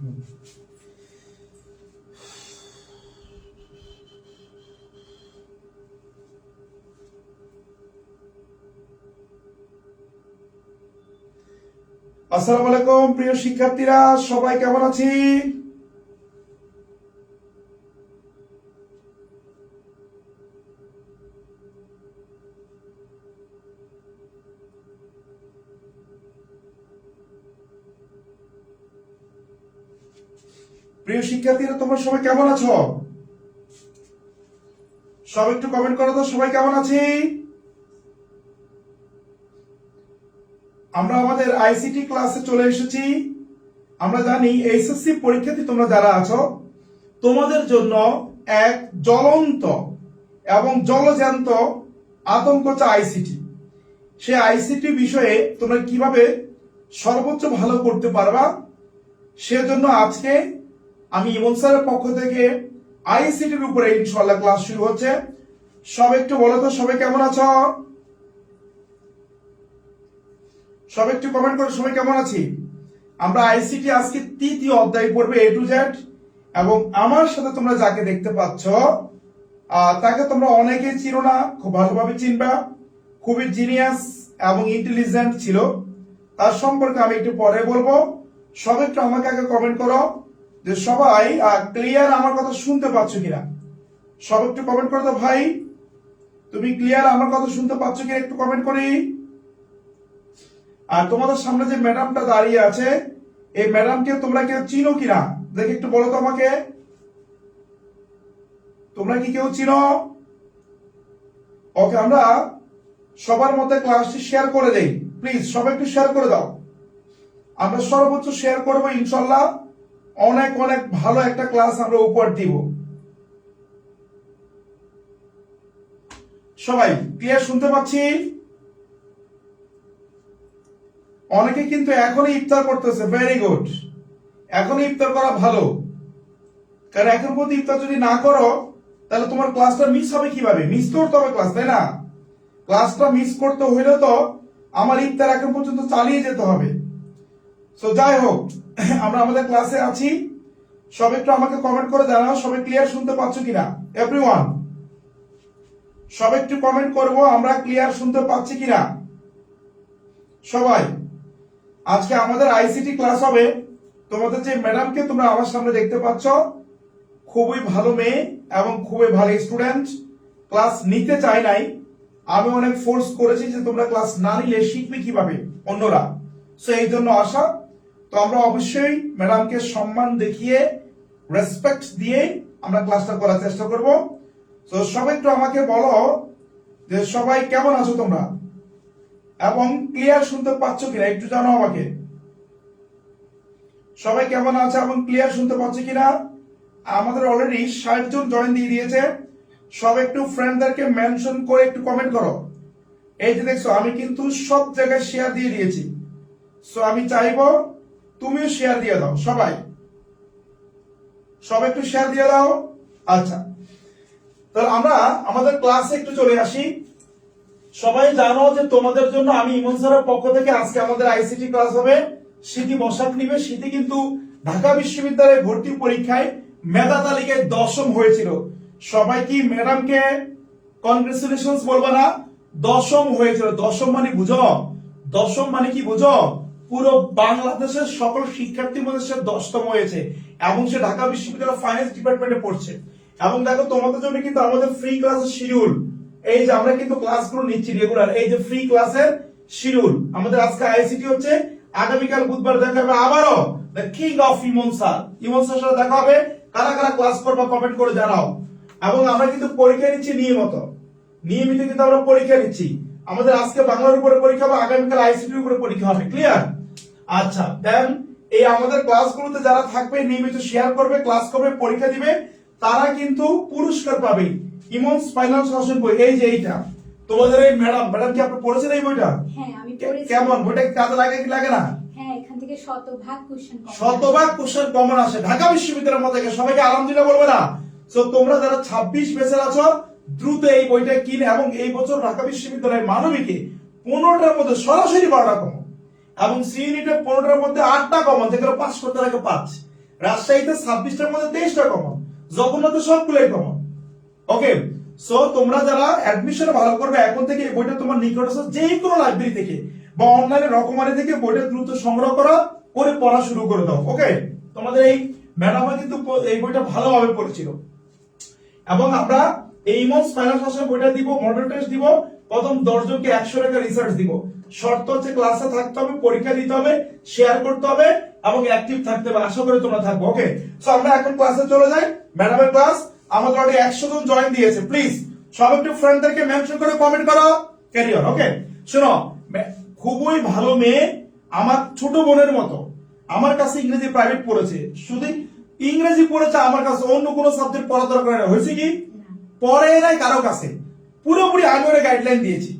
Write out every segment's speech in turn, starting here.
আসসালামু আলাইকুম প্রিয় শিক্ষার্থীরা, সবাই কেমন আছি? প্রিয় শিক্ষার্থীরা, তোমরা সবাই কেমন আছো? সবাই একটু কমেন্ট করো তো, সবাই কেমন আছি? আমরা আমাদের আইসিটি ক্লাসে চলে এসেছি। আমরা জানি এইচএসসি পরীক্ষার্থী তোমরা যারা আছো, তোমাদের জন্য এক জ্বলন্ত এবং জলজ্যান্ত আতঙ্ক হচ্ছে আইসিটি। সে আইসিটি বিষয়ে তোমরা কিভাবে সর্বোচ্চ ভালো করতে পারবা, সেজন্য আজকে আমি ইমন স্যারের পক্ষ থেকে আইসিটির উপরে ইনশাআল্লাহ ক্লাস শুরু হচ্ছে। সবাই একটু বলো তো, সবাই কেমন আছো? সবাই একটু কমেন্ট করো, সবাই কেমন আছি? আমরা আইসিটি আজকে তৃতীয় অধ্যায় পড়বে A to Z, এবং আমার সাথে তোমরা যাকে দেখতে পাচ্ছ তাকে তোমরা অনেকেই চিনো না, খুব ভালোভাবে চিনবা। খুবই জিনিয়াস এবং ইন্টেলিজেন্ট ছিল, তার সম্পর্কে আমি একটু পরে বলবো। সবাই একটু আমাকে আগে কমেন্ট করো যে সবাই ক্লিয়ার আমার কথা শুনতে পাচ্ছ কিনা। সবাই একটু কমেন্ট করো তো ভাই, তুমি ক্লিয়ার আমার কথা শুনতে পাচ্ছ কিনা, একটু কমেন্ট করি। আর তোমাদের সামনে যে ম্যাডামটা দাঁড়িয়ে আছে, এই ম্যাডামকে তোমরা কেউ চিনো কিনা দেখে একটু বলো তো আমাকে। তোমরা কি কেউ চিনো? ওকে, আমরা সবার মধ্যে ক্লাসটি শেয়ার করে দেই। প্লিজ সবাই একটু শেয়ার করে দাও। আমরা সর্বোচ্চ শেয়ার করবো ইনশাল্লাহ। অনেক অনেক ভালো একটা ক্লাস আমরা উপহার দিব। সবাই ক্লিয়ার শুনতে পাচ্ছি? অনেকে কিন্তু এখনই ইফতার করতেছে, ভেরি গুড। এখনই ইফতার করা ভালো, কারণ এখন পর্যন্ত ইফতার যদি না করো তাহলে তোমার ক্লাসটা মিস হবে কিভাবে? মিস করতে হবে ক্লাস, তাই না? ক্লাসটা মিস করতে হইলে তো আমার ইফতার এখন পর্যন্ত চালিয়ে যেতে হবে। সো যাই হোক, আমরা আমাদের ক্লাসে আছি। সবাই একটু আমাকে কমেন্ট করে জানাও সবাই ক্লিয়ার শুনতে পাচ্ছ কিনা। এভরিওয়ান সবাই একটু কমেন্ট করবো আমরা ক্লিয়ার শুনতে পাচ্ছি কিনা। সবাই, আজকে আমাদের আইসিটি ক্লাস হবে। তোমাদের যে ম্যাডামকে তোমরা আমার সামনে দেখতে পাচ্ছ, খুবই ভালো মেয়ে এবং খুবই ভালো স্টুডেন্ট। ক্লাস নিতে চাই নাই, আমি অনেক ফোর্স করেছি যে তোমরা ক্লাস না নিলে শিখবে কিভাবে অন্যরা। সো এই জন্য আসা। তো আমরা অবশ্যই ম্যাডামকে সম্মান দেখিয়ে, রেসপেক্ট দিয়ে আমরা ক্লাসটা করার চেষ্টা করব। তো সবাই একটু আমাকে বলো যে সবাই কেমন আছো তোমরা, এবং ক্লিয়ার শুনতে পাচ্ছ কিনা একটু জানাও আমাকে। সবাই কেমন আছে এবং ক্লিয়ার শুনতে পাচ্ছ কিনা? আমাদের অলরেডি 60 জন জয়েন দিয়ে দিয়েছে। সবাই একটু ফ্রেন্ডদেরকে মেনশন করে একটু কমেন্ট করো। এই যে দেখছো, আমি কিন্তু সব জায়গায় শেয়ার দিয়ে দিয়েছি। সো আমি চাইবো তুমিও শেয়ার দিয়ে দাও। সবাই সবাই একটু শেয়ার দিয়ে দাও। আচ্ছা, তাহলে আমরা আমাদের ক্লাসে একটু চলে আসি। সবাই জানো যে তোমাদের জন্য আমি ইমন স্যারের পক্ষ থেকে আজকে আমাদের আইসিটি ক্লাস হবে। স্মৃতি বসাক নিবে। স্মৃতি কিন্তু ঢাকা বিশ্ববিদ্যালয়ের ভর্তি পরীক্ষায় মেধা তালিকায় 10ম হয়েছিল। সবাই কি ম্যাডামকে কনগ্রেচুলেশন বলবো না? 10ম হয়েছিল। 10ম মানে বুঝো? 10ম মানে কি বুঝো? পুরো বাংলাদেশের সকল শিক্ষার্থীর মধ্যে সে 10তম হয়েছে, এবং সে ঢাকা বিশ্ববিদ্যালয় ফাইন্যান্স ডিপার্টমেন্টে পড়ছে। এবং দেখো, তোমাদের জন্য কিন্তু আমাদের ফ্রি ক্লাসের শিডিউল, এই যে আমরা কিন্তু ক্লাসগুলো নিচ্ছি রেগুলার, এই যে ফ্রি ক্লাসের শিডিউল আমাদের। আজকে আইসিটি হচ্ছে, আগামীকাল বুধবার দেখা হবে আবারও the king of Emon sir. Emon স্যারের সাথে দেখা হবে। কারা কারা ক্লাস করবা কমেন্ট করে জানাও। এবং আমরা কিন্তু পরীক্ষা নিচ্ছি নিয়মিত কিন্তু আমরা পরীক্ষা নিচ্ছি। আমাদের আজকে বাংলার উপরে পরীক্ষা হবে, আগামীকাল আইসিটির উপরে পরীক্ষা হবে। ক্লিয়ার? আচ্ছা, দেন এই আমাদের ক্লাসগুলোতে যারা থাকবে, নিয়মিত শেয়ার করবে, ক্লাস করবে, পরীক্ষা দিবে, তারা কিন্তু পুরস্কার পাবে। ইমনস ফাইনাল শাসন বই, এই যে এইটা তোমাদের এই ম্যাডাম কি আপনি পড়েছেন এই বইটা? হ্যাঁ, আমি পড়েছি। কেমন বইটা, কাজে লাগে কি লাগে না? হ্যাঁ, এখান থেকে শতভাগ কোশ্চেন কমন আসে ঢাকা বিশ্ববিদ্যালয়ের মধ্যে। সবাইকে আলহামদুলিল্লাহ বলবে না? সো তোমরা যারা 26 ব্যাচের আছো, দ্রুত এই বইটা কিনে, এবং এই বছর ঢাকা বিশ্ববিদ্যালয়ের মানবিকে 15টার মধ্যে সরাসরি 12টা কমন, এবং সি ইউনিটে 15টার মধ্যে 8টা কমন, যেগুলো পাস করতে লাগে 5। রাজশাহীতে 26টার মধ্যে 23টা কমন, জগন্নাথে সবগুলোই কমন। ওকে, সো তোমরা যারা অ্যাডমিশন ভালো করবে এখন থেকে এই বইটা তোমার নিকটস্থ যে কোনো লাইব্রেরি থেকে বা অনলাইনে রকমারি থেকে বইটা দ্রুত সংগ্রহ করো, করে পড়া শুরু করে দাও। ওকে, তোমাদের এই ম্যাডাম কিন্তু এই বইটা ভালোভাবে পড়েছিল। এবং আমরা এই ইমন্স ফাইনাল সেশন বইটা দিব, মডেল টেস্ট দিব, প্রথম 10 জনকে 100 টাকা রিসার্চ দিব। শর্ত হচ্ছে ক্লাসে থাকতে হবে, পরীক্ষা দিতে হবে, শেয়ার করতে হবে এবং অ্যাক্টিভ থাকতে হবে। আশা করি তোমরা থাকবে। ওকে, সো আমরা এখন ক্লাসে চলে যাই। ম্যাডামের ক্লাস আমাদের অলরেডি 100 জন জয়েন দিয়েছে। প্লিজ সব একটু ফ্রেন্ডদেরকে মেনশন করে কমেন্ট করো ক্যারিয়ার। ওকে, শোনো, খুবই ভালো মেয়ে, আমার ছোট বোনের মতো, আমার কাছে ইংরেজি প্রাইভেট পড়েছে, শুধু ইংরেজি পড়েছে আমার কাছে, অন্য কোনো সাবজেক্ট পড়া দরকার না। হয়েছে কি পড়ে নাই কারো কাছে, পুরোপুরি আমি ওরা গাইডলাইন দিয়েছি,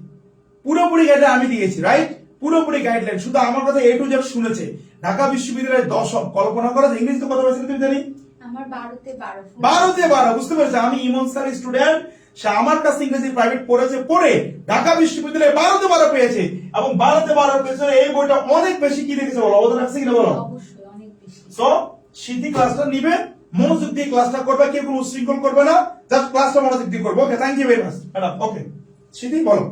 পুরোপুরি গাইডলাইন আমি দিয়েছি, রাইট? পুরোপুরি গাইডলাইন, শুধু আমার কথা A to Z শুনেছে। ঢাকা বিশ্ববিদ্যালয়ের দশম, কল্পনা করা যায় ইংরেজিতে কথা বলেছিল তুমি জানি? আমার 12 তে 12 12 তে 12, বুঝতে পেরেছি। আমি ইমন স্যার স্টুডেন্ট, সে আমার কাছে ইংরেজি প্রাইভেট পড়েছে, পড়ে ঢাকা বিশ্ববিদ্যালয়ে 12 তে 12 পেয়েছে। এবং 12 তে 12 পেয়েছে, এই বইটা অনেক বেশি কি লিখেছে বলো, অবদান রাখছে কিনা বলো? অবশ্যই অনেক বেশি। সো সিদ্ধি ক্লাসটা নিবে, মনোযোগ দিয়ে ক্লাসটা করবে, কেউ কোনো উশৃঙ্খল করবে না, জাস্ট ক্লাসটা মনোযোগ দিয়ে করবে। Okay, thank you very much madam. Okay, Siddhi বলো,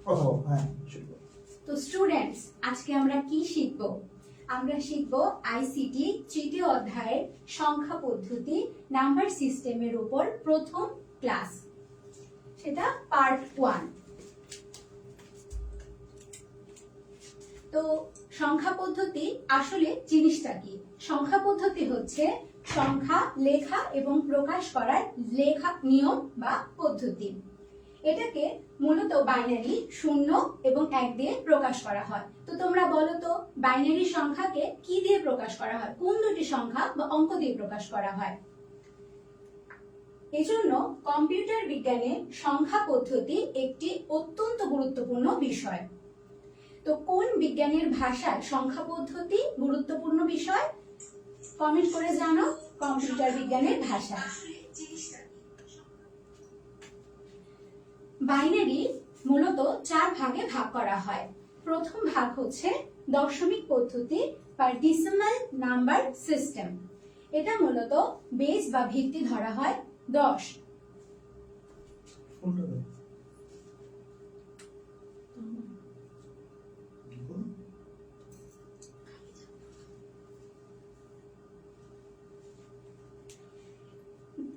কথা বলো। হ্যাঁ, তো স্টুডেন্টস, আজকে আমরা কি শিখব? আমরা শিখব আইসিটি তৃতীয় অধ্যায়ের সংখ্যা পদ্ধতি নাম্বার সিস্টেমের উপর প্রথম ক্লাস, সেটা পার্ট 1। তো সংখ্যা পদ্ধতি আসলে জিনিসটা কি? সংখ্যা পদ্ধতি হচ্ছে সংখ্যা লেখা এবং প্রকাশ করার লেখা নিয়ম বা পদ্ধতি। এটাকে মূলত বাইনারি 0 এবং 1 দিয়ে প্রকাশ করা হয়। তো তোমরা বলো তো, বাইনারি সংখ্যাকে কি দিয়ে প্রকাশ করা হয়? কোন দুটি সংখ্যা বা অঙ্ক দিয়ে প্রকাশ করা হয়? এজন্য কম্পিউটার বিজ্ঞানে সংখ্যা পদ্ধতি একটি অত্যন্ত গুরুত্বপূর্ণ বিষয়। তো কোন বিজ্ঞানের ভাষায় সংখ্যা পদ্ধতি গুরুত্বপূর্ণ বিষয়? কমেন্ট করে জানাও কম্পিউটার বিজ্ঞানের ভাষা। বাইনারি মূলত 4 ভাগে ভাগ করা হয়। প্রথম ভাগ হচ্ছে দশমিক পদ্ধতি বা ডেসিমাল নাম্বার সিস্টেম। এটা মূলত বেস বা ভিত্তি ধরা হয় 10।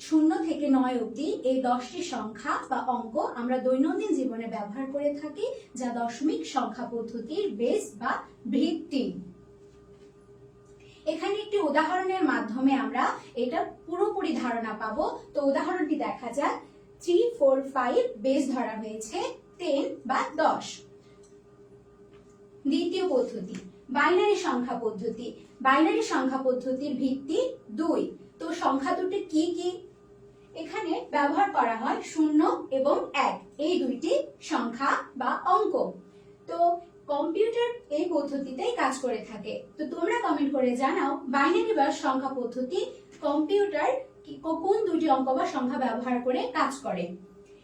শূন্য থেকে 9 অবধি এই 10টি সংখ্যা বা অঙ্ক আমরা দৈনন্দিন জীবনে ব্যবহার করে থাকি, যা দশমিক সংখ্যা পদ্ধতির বেস বা ভিত্তি। এখানে একটি উদাহরণের মাধ্যমে আমরা এটা পুরোপুরি ধারণা পাবো। তো উদাহরণটি দেখা যাক। 3, 4, 5 বেস ধরা হয়েছে 10 বা 10। দ্বিতীয় পদ্ধতি বাইনারি সংখ্যা পদ্ধতি। বাইনারি সংখ্যা পদ্ধতির ভিত্তি 2। তো সংখ্যা দুটি কি কি? এখানে ব্যবহার করা হয় 0 এবং 1, এই দুইটি সংখ্যা বা অঙ্ক। তো কম্পিউটার এই পদ্ধতিতেই কাজ করে থাকে। তো তোমরা কমেন্ট করে জানাও বাইনারি বা সংখ্যা পদ্ধতি কম্পিউটার কোন দুটি অঙ্ক বা সংখ্যা ব্যবহার করে কাজ করে।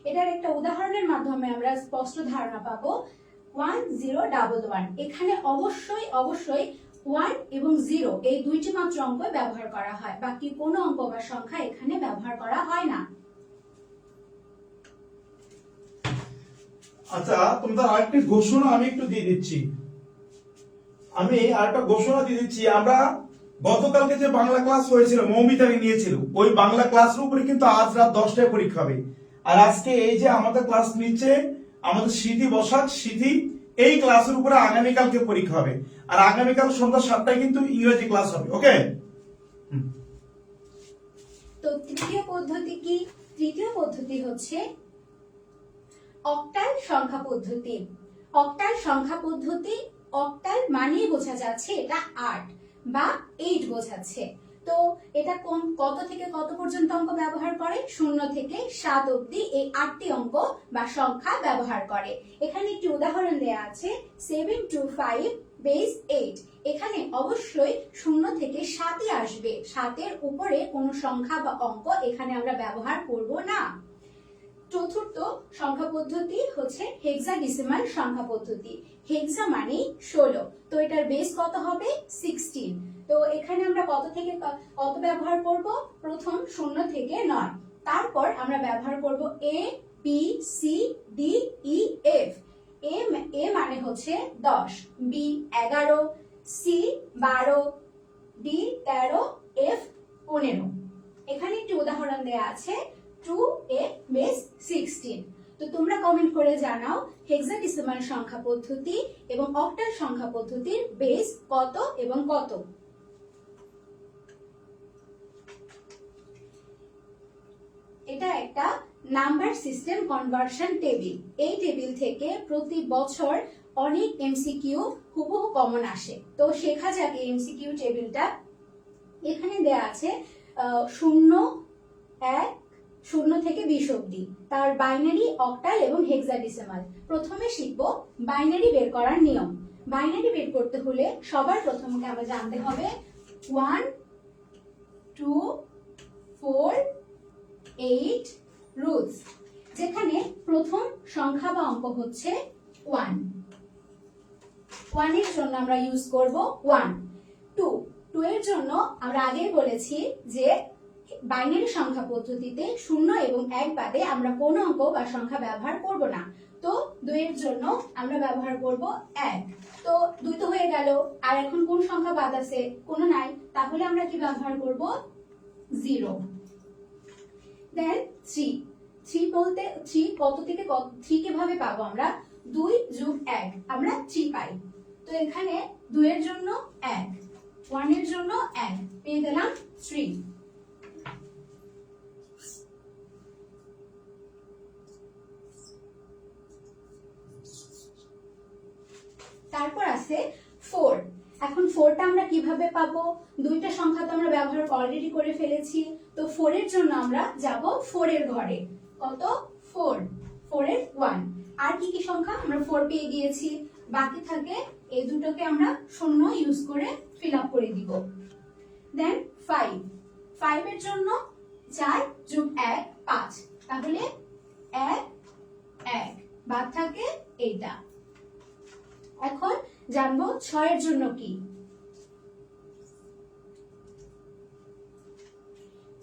এটার একটা উদাহরণের মাধ্যমে আমরা স্পষ্ট ধারণা পাবো। 1011, এখানে অবশ্যই 1 এবং 0 এই দুইটি মাত্র অঙ্ক ব্যবহার করা হয়, বাকি কোনো অঙ্ক বা সংখ্যা এখানে ব্যবহার করা হয় না। আচ্ছা, তোমাদের আরেকটি ঘোষণা আমি একটু দিয়ে দিচ্ছি। আমরা গতকালকে যে বাংলা ক্লাস হয়েছিল, মৌমিতা নিয়েছিল, ওই বাংলা ক্লাসের উপরে কিন্তু আজ রাত 10টায় পরীক্ষা হবে। আর আজকে এই যে আমাদের ক্লাস নিচ্ছে আমাদের সিদ্ধি বসাক, সিদ্ধি এই ক্লাসের উপরে আগামীকালকে পরীক্ষা হবে। আর আগামীকাল সন্ধ্যা 7টায় কিন্তু ইংরেজি ক্লাস হবে। ওকে, তো তৃতীয় পদ্ধতি কি? তৃতীয় পদ্ধতি হচ্ছে অক্টাল সংখ্যা পদ্ধতি। অক্টাল সংখ্যা পদ্ধতি, অক্টাল মানেই বোঝা যাচ্ছে এটা 8 বা 8 বোঝাচ্ছে। তো এটা কত থেকে কত পর্যন্ত অঙ্ক ব্যবহার করে? 0 থেকে 7 অবধি এই 8টি অঙ্ক বা সংখ্যা ব্যবহার করে। এখানে একটি উদাহরণ দেয়া আছে 725 বেস 8। এখানে অবশ্যই 0 থেকে 7ই আসবে, 7-এর উপরে কোনো সংখ্যা বা অঙ্ক এখানে আমরা ব্যবহার করব না। চতুর্থ সংখ্যা পদ্ধতি হচ্ছে হেক্সাডেসিমাল সংখ্যা পদ্ধতি। হেক্সা মানে 16, তো এটার বেস কত হবে 16। তো এখানে আমরা কত থেকে কত ব্যবহার করব, প্রথম 0 থেকে 9, তারপর আমরা ব্যবহার করব a b c d e f। এ মানে হচ্ছে 10, b 11, c 12, d 13, f 15। এখানে একটি উদাহরণ দেয়া আছে 2a বেস 16। তো তোমরা কমেন্ট করে জানাও হেক্সাডেসিমাল সংখ্যা পদ্ধতি এবং অক্টাল সংখ্যা পদ্ধতির বেস কত এবং কত। এটা একটা নাম্বার সিস্টেম কনভার্সন টেবিল। এই টেবিল থেকে প্রতি বছর অনেক এমসিকিউ হুবহু কমন আসে। তো শেখা যাক এই এমসিকিউ টেবিলটা। এখানে দেয়া আছে 0, 1, 0 থেকে 20 অবধি, তার বাইনারি, অক্টাল এবং হেক্সাডেসিমাল। প্রথমে শিখবো বাইনারি বের করার নিয়ম। বাইনারি বের করতে হলে সবার প্রথমে আমরা জানতে হবে 1, 2, 4, 8 রুটস, যেখানে প্রথম সংখ্যা বা অঙ্ক হচ্ছে 1। 1 এর জন্য আমরা ইউজ করব 1। 2 এর জন্য আমরা আগেই বলেছি যে বাইনারি সংখ্যা পদ্ধতিতে 0 এবং 1 বাদে আমরা কোনো অঙ্ক বা সংখ্যা ব্যবহার করব না। তো 2 এর জন্য আমরা ব্যবহার করব 1। তো 2 তো হয়ে গেল, আর এখন কোন সংখ্যা বাদ আছে, কোনো নাই, তাহলে আমরা কি ব্যবহার করব 0। দেন 3 বলতে 3 কত থেকে কত, 3 কিভাবে পাবো আমরা, 2 যোগ 1 আমরা 3 পাই। তো এখানে 2 এর জন্য 1, 1 এর জন্য 1, পেয়ে গেলাম 3। তারপর আছে 4। এখন 4টা আমরা কিভাবে পাবো, দুইটা সংখ্যা তো আমরা ব্যবহার অলরেডি করে ফেলেছি। তো 4 এর জন্য আমরা যাব 4 এর ঘরে, কত 4, 4 এর 1। আর কি কি সংখ্যা, আমরা 4 পেয়ে গিয়েছি, বাকি থাকে এই দুটোকে আমরা 0 ইউজ করে ফিল আপ করে দিব। দেন 5 এর জন্য 4 যোগ 1 5, তাহলে 1 1, বাদ থাকে এইটা। এখন জানবো 6 এর জন্য কি।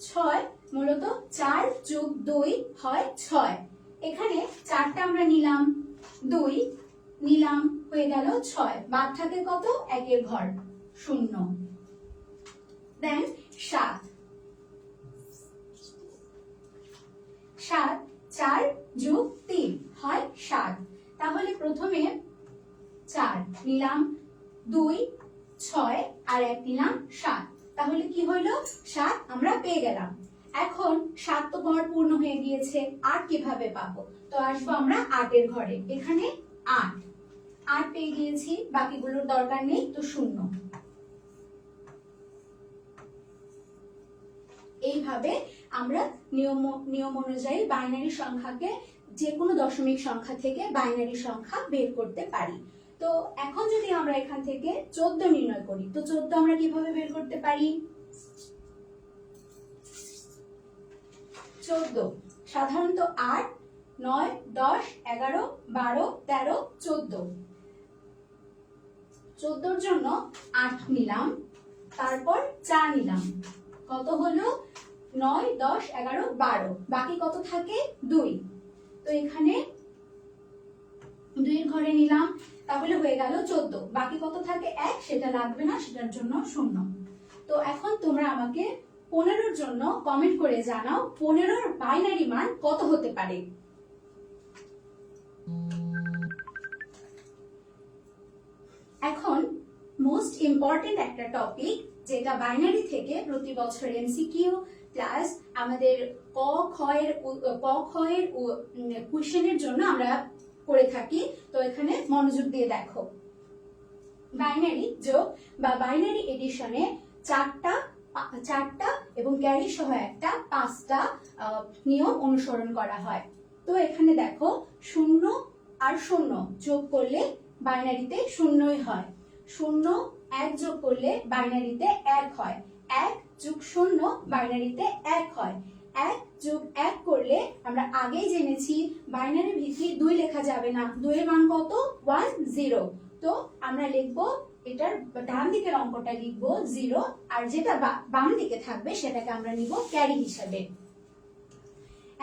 6 মূলত 4 যোগ 2 হয় 6। এখানে 4টা আমরা নিলাম, 2 নিলাম, হয়ে গেল 6, বাদ থাকে কত, 1 এর ঘর 0। দেন 7, 4 যোগ 3 হয় 7, তাহলে প্রথমে 4 নিলাম, 2 6 আর 1 নিলাম 7, তাহলে কি হইলো 7 আমরা পেয়ে গেলাম। এখন 7 তো ঘর পূর্ণ হয়ে গিয়েছে, 8 কিভাবে পাবো, তো আসবো আমরা 8 এর ঘরে, এখানে 8 পেয়ে গিয়েছি, বাকিগুলোর দরকার নেই, তো 0। এইভাবে আমরা নিয়ম অনুযায়ী বাইনারি সংখ্যাকে যে কোনো দশমিক সংখ্যা থেকে বাইনারি সংখ্যা বের করতে পারি। তো এখন যদি আমরা এখান থেকে 14 নির্ণয় করি, তো 14 আমরা কিভাবে বের করতে পারি, 14 সাধারণত 8, 9, 10, 11, 12, 13, 14। 14 জন্য 8 নিলাম, তারপর 4 নিলাম, কত হলো 9, 10, 11, 12, বাকি কত থাকে 2। তো এখানে 2 এর ঘরে নিলাম, তাহলে হয়ে গেল 14, বাকি কত থাকে 1, সেটা লাগবে না, সেটার জন্য 0। তো এখন তোমরা আমাকে 15 এর জন্য কমেন্ট করে জানাও 15 এর বাইনারি মান কত হতে পারে। এখন মোস্ট ইম্পর্টেন্ট একটা টপিক, যেটা বাইনারি থেকে প্রতি বছর এমসিকিউ প্লাস আমাদের ক খ এর কোশ্চেনের জন্য আমরা করে থাকি। তো এখানে মনোযোগ দিয়ে দেখো, বাইনারি যোগ বা বাইনারি এডিশনে 4টা এবং ক্যারি সহ একটা 5টা নিয়ম অনুসরণ করা হয়। তো এখানে দেখো 0 আর 0 যোগ করলে বাইনারিতে 0ই হয়, 0 1 যোগ করলে বাইনারিতে 1 হয়, 1 যোগ 0 বাইনারিতে 1 হয়, 1 যোগ 1 করলে আমরা আগেই জেনেছি বাইনারি ভিত্তি 2 লেখা যাবে না, 2 এর মান কত 1 0। তো আমরা লিখব এটার ডান দিকের অঙ্কটা লিখব 0, আর যেটা বাম দিকে থাকবে সেটাকে আমরা নিব ক্যারি হিসাবে।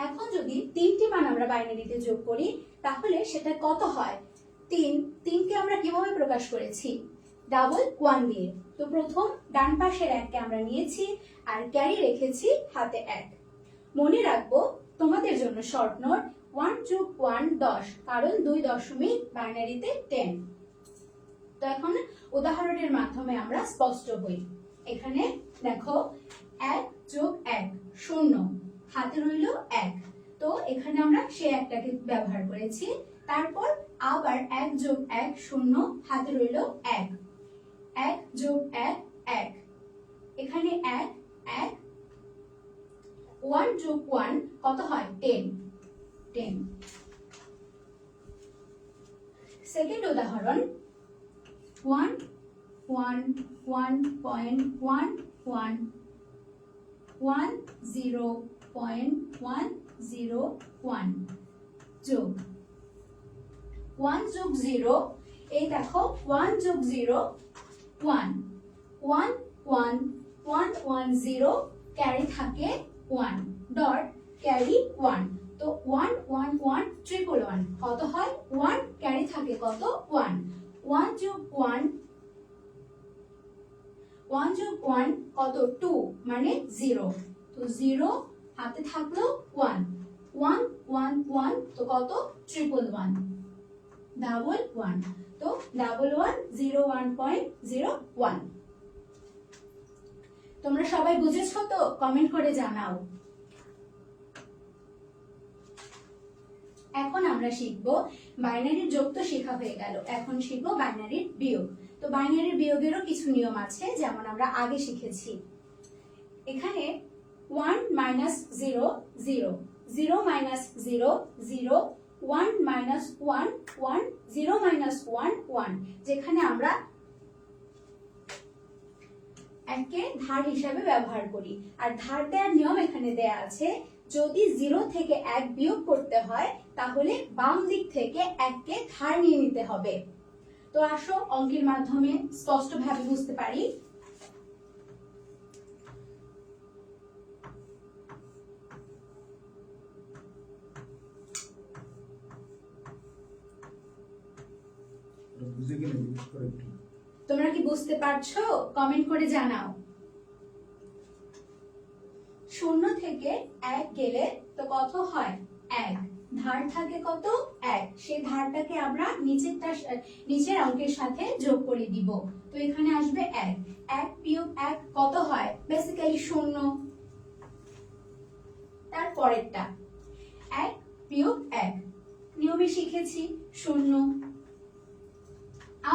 এখন যদি 3টি মান আমরা বাইনারিতে যোগ করি তাহলে সেটা কত হয়? 3 কে আমরা কিভাবে প্রকাশ করেছি? ডাবল 1 দিয়ে। তো প্রথম ডান পাশের 1 কে আমরা নিয়েছি আর ক্যারি রেখেছি হাতে 1। মনে রাখবো তোমাদের জন্য শর্ট নোট, 1 যোগ 1 10, কারণ 2 দশমিক বাইনারিতে 10। তো এখন উদাহরণের মাধ্যমে আমরা স্পষ্ট হই। এখানে দেখো 1 যোগ 1 0, হাতে রইল 1। তো এখানে আমরা সেই 1টাকে ব্যবহার করেছি। তারপর আবার 1 যোগ 1 0, হাতে রইল 1। 1 যোগ 1 1, এখানে 1 1। 1 যোগ 1 কত হয়? 10। সেকেন্ড উদাহরণ 1 1 1.1 1 1 0.101 যোগ 1 যোগ 0, এই দেখো 1 যোগ 0 1 1 1 1 1 0, ক্যারি থাকে 1, ডট ক্যারি 1। তো 1 1 1 ট্রিপল 1 কত হয়? 1, ক্যারি থাকে কত? 1। 1 যোগ 1 যোগ 1 কত? 2, মানে 0। তো 0 হাতে থাকলো 1 1 1 1, তো কত? Triple 1, double 1। তো ডাবল 1 01.01। তোমরা সবাই বুঝেছো তো? কমেন্ট করে জানাও। এখন আমরা শিখবো বাইনারির যোগ তো শেখা হয়ে গেল, এখন শিখবো বাইনারির বিয়োগ। তো বাইনারির বিয়োগেরও কিছু নিয়ম আছে, যেমন আমরা আগে শিখেছি। এখানে 1 মাইনাস 0 0, 0 মাইনাস 0 0, 1 মাইনাস 1 1, 0 মাইনাস 1 1, যেখানে আমরা একে ধার হিসাবে ব্যবহার করি। আর ধার দেওয়ার নিয়ম এখানে দেয়া আছে, যদি 0 থেকে 1 বিয়োগ করতে হয় তাহলে বাম দিক থেকে 1 কে ধার নিয়ে নিতে হবে। তো আসো অঙ্কের মাধ্যমে স্পষ্টভাবে বুঝতে পারি। তোমরা কি বুঝতে পারছো? কমেন্ট করে জানাও। 0 থেকে 1 গেলে তো কত হয়? 1, ধার থাকে কত? 1, সেই ধারটাকে আমরা নিচের অঙ্কের সাথে যোগ করে দিব। তো এখানে আসবে 1, 1 বিয়োগ 1 কত হয়? বেসিক্যালি 0। তারপরেরটা 1 বিয়োগ 1, নিয়মে শিখেছি 0।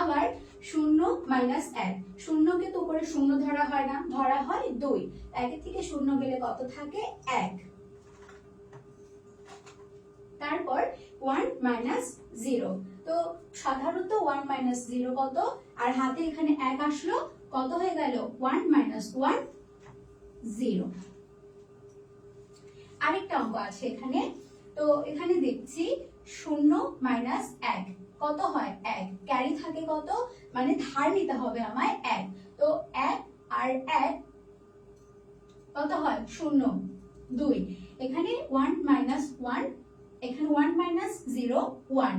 আবার 0 মাইনাস 1, 0 কে তো উপরে 0 ধরা হয় না, ধরা হয় 2। 1 থেকে 0 গেলে কত থাকে? 1। তারপর 1 মাইনাস 0, তো সাধারণত 1 মাইনাস 0 কত? আর হাতে এখানে 1 আসলো, কত হয়ে গেল? 1 মাইনাস 1 0। আরেকটা অঙ্ক আছে এখানে। তো এখানে দেখছি 0 মাইনাস 1 কত হয়? 1, ক্যারি থাকে কত? মানে ধার নিতে হবে আমায় 1। তো 1 আর 1 কত হয়? 0 2। এখানে 1 মাইনাস 1, এখানে 1 মাইনাস 0 1,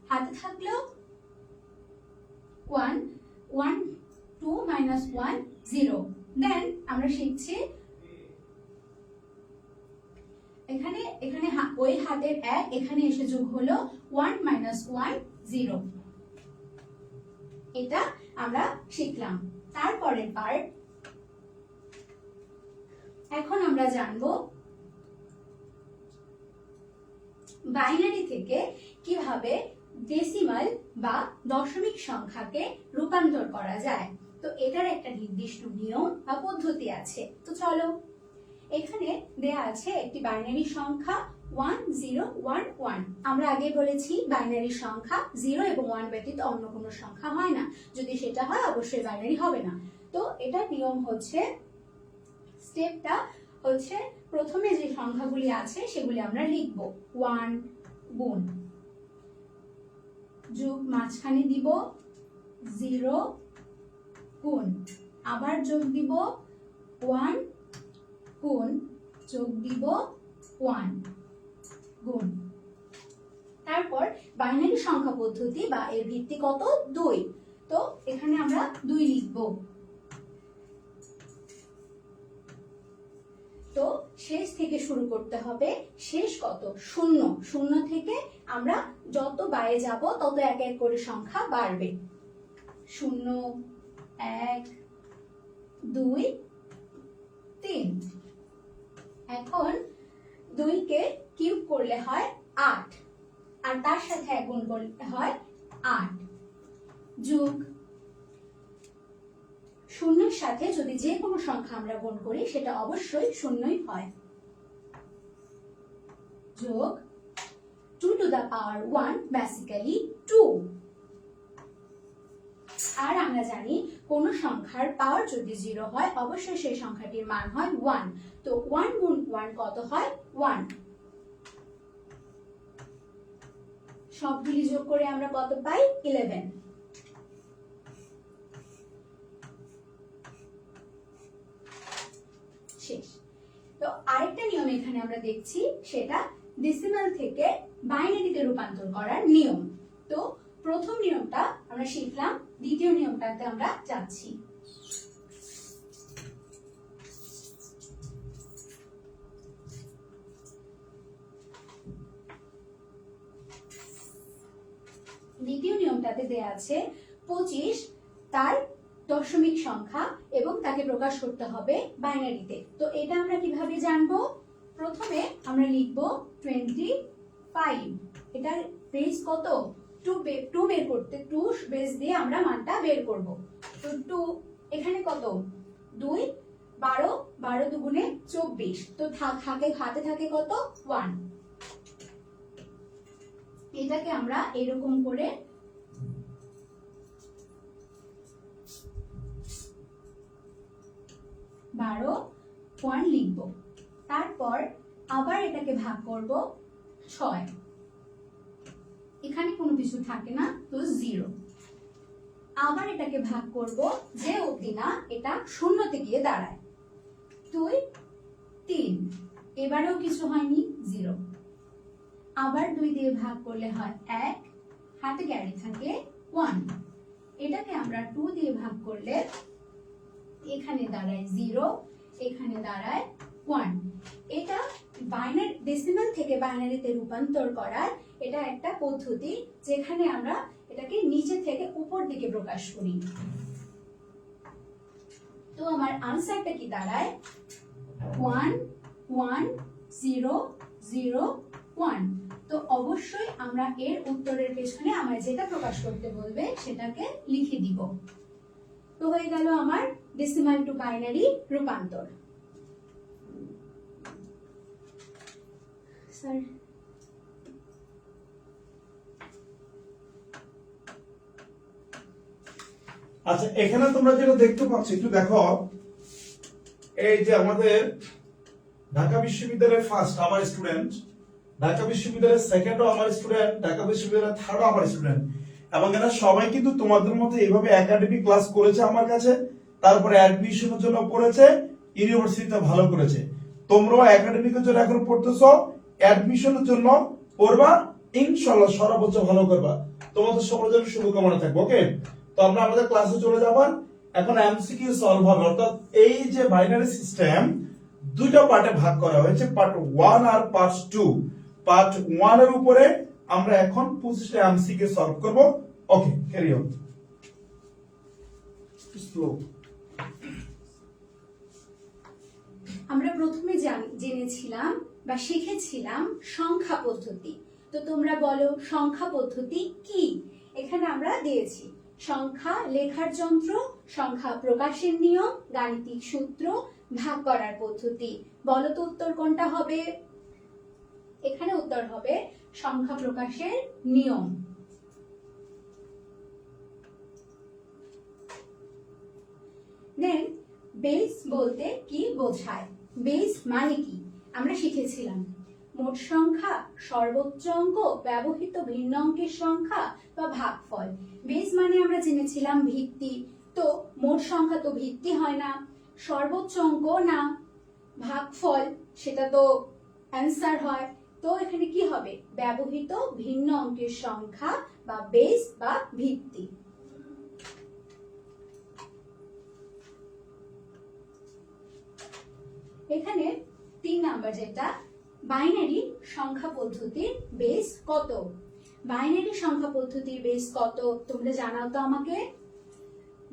হাতে থাকলো 1 1 2 মাইনাস 1 0। দেন আমরা শিখছি এখানে ওই হাতের 1 এখানে এসে যোগ হলো 1 মাইনাস 1 0। এটা আমরা শিখলাম। তারপরের পার্ট এখন আমরা জানবো বাইনারি থেকে কিভাবে ডেসিমাল বা দশমিক সংখ্যাকে রূপান্তর করা যায়। তো এটার একটা নির্দিষ্ট নিয়ম বা পদ্ধতি আছে। তো চলো, এখানে দেয়া আছে একটি বাইনারি সংখ্যা 1011। আমরা আগে বলেছি বাইনারি সংখ্যা 0 এবং 1 ব্যতীত অন্য কোনো সংখ্যা হয় না, যদি সেটা হয় অবশ্যই বাইনারি হবে না। তো এটার নিয়ম হচ্ছে, স্টেপটা হচ্ছে প্রথমে যে সংখ্যাগুলি আছে সেগুলি আমরা লিখব। 1 গুণ, যোগ মাঝখানে দিব 0 গুণ, আবার যোগ দিব 1 গুণ, যোগ দিব 1 গুণ। তারপর বাইনারি সংখ্যা পদ্ধতি বা এর ভিত্তি কত? 2। তো এখানে আমরা 2 লিখব। তো শেষ থেকে শুরু করতে হবে। শেষ কত? 0। 0 থেকে আমরা যত বাইরে যাব তত এক এক করে সংখ্যা বাড়বে। 0, 1, 2, 3। এখন 2 কে কিউব করলে হয় 8, আর তার সাথে 1 গুণ করলে হয় 8, যোগ 0-এর সাথে যদি যে কোনো সংখ্যা আমরা গুণ করি সেটা অবশ্যই 0ই হয়, যোগ 2 to the power 1 বেসিক্যালি 2। আর আমরা জানি কোন সংখ্যার পাওয়ার যদি 0 হয় অবশ্যই সেই সংখ্যাটির মান হয় 1। তো 1 গুণ 1 কত হয়? 1। সবগুলি যোগ করে আমরা কত পাই? 11। শেষ। তো আরেকটা নিয়ম এখানে আমরা দেখছি, সেটা ডেসিমাল থেকে বাইনারিতে রূপান্তর করার নিয়ম। তো প্রথম নিয়মটা আমরা শিখলাম, দ্বিতীয় নিয়মটাতে আমরা যাচ্ছি। দ্বিতীয় নিয়মটাতে দেয়া আছে 25 তার দশমিক সংখ্যা এবং তাকে প্রকাশ করতে হবে বাইনারিতে। তো এটা আমরা কিভাবে জানবো? প্রথমে আমরা লিখব 25। এটার বেস কত? 2 বের করতে 2 বেস দিয়ে আমরা মানটা বের করব। তো 2 এখানে কত? 2, 12, 12 দুগুণে 24। তো হাতে থাকে কত? 1। এটাকে আমরা এরকম করে বারো 1 লিখব। তারপর আবার এটাকে ভাগ করব 6। এখানে কোনো কিছু থাকে না, তো 0। আবার এটাকে ভাগ করব যে অবধি না এটা শূন্যতে গিয়ে দাঁড়ায়। 2, 3। এবারেও কিছু হয়নি, 0। আবার 2 দিয়ে ভাগ করলে হয় 1, হাতে ক্যারি থাকে 1। এটাকে আমরা 2 দিয়ে ভাগ করলে এখানে দাঁড়ায় 0, এখানে দাঁড়ায় 1। এটা বাইনারি ডেসিমাল থেকে বাইনারিতে রূপান্তর করার এটা একটা পদ্ধতি, যেখানে আমরা এটাকে নিচে থেকে উপর দিকে প্রকাশ করি। তো আমার আনসারটা কি দাঁড়ায়? 1, 1, 0, 0, 1। তো অবশ্যই আমরা এর উত্তরের পেছনে আমার যেটা প্রকাশ করতে বলবে সেটাকে লিখে দিব। তো হয়ে গেল আমার ডেসিমাল টু বাইনারি রূপান্তর। স্যার, আচ্ছা, এখানে তোমরা যেটা দেখতে পাচ্ছ একটু দেখো, এই যে আমাদের ঢাকা বিশ্ববিদ্যালয়ের ফার্স্ট আমার স্টুডেন্ট, ঢাকা বিশ্ববিদ্যালয়ের সেকেন্ডও আমার স্টুডেন্ট, ঢাকা বিশ্ববিদ্যালয়ের থার্ডও আমার স্টুডেন্ট, এবং এরা সবাই কিন্তু তোমাদের মতো এইভাবে একাডেমিক ক্লাস করেছে আমার কাছে, তারপরে অ্যাডমিশনের জন্য পড়েছে, ইউনিভার্সিটিতে ভালো করেছে। তোমরাও একাডেমিকের জন্য এখন পড়তেছো, অ্যাডমিশনের জন্য পড়বা, ইনশাআল্লাহ সর্বোচ্চ ভালো করবা। তোমাদের সবার জন্য শুভকামনা থাকবে। ওকে, তো আমরা আমাদের ক্লাসে চলে যাব। এখন এমসিকিউ সলভ হবে, অর্থাৎ এই যে বাইনারি সিস্টেম দুইটা পার্টে ভাগ করা হয়েছে, পার্ট 1 আর পার্ট 2। পার্ট 1 এর উপরে আমরা এখন 25টা এমসিকিউ সলভ করব। ওকে, ক্যারি অন। স্লো। আমরা প্রথমে জেনেছিলাম বা শিখেছিলাম সংখ্যা পদ্ধতি। তো তোমরা বলো সংখ্যা পদ্ধতি কি? এখানে আমরা দিয়েছি সংখ্যা লেখার যন্ত্র, সংখ্যা প্রকাশের নিয়ম, গাণিতিক সূত্র, ভাগ করার পদ্ধতি। বলো তো উত্তর কোনটা হবে? এখানে উত্তর হবে সংখ্যা প্রকাশের নিয়ম। দেন বেস বলতে কি বোঝায়? বেস মানে কি আমরা শিখেছিলাম? মোট সংখ্যা, সর্বোচ্চ অঙ্ক, ব্যবহৃত ভিন্ন অঙ্কের সংখ্যা বা ভাগফল। বেস মানে আমরা জেনেছিলাম ভিত্তি, তো মোট সংখ্যা তো ভিত্তি হয় না, সর্বোচ্চ অঙ্ক না, ভাগফল সেটা তো অ্যান্সার হয়। তো এখানে কি হবে? ব্যবহৃত ভিন্ন অঙ্কের সংখ্যা বা বেস বা ভিত্তি। এখানে 3 নাম্বার যেটা, বাইনারি সংখ্যা পদ্ধতির বেস কত? বাইনারি সংখ্যা পদ্ধতির বেস কত তোমরা জানাও তো আমাকে।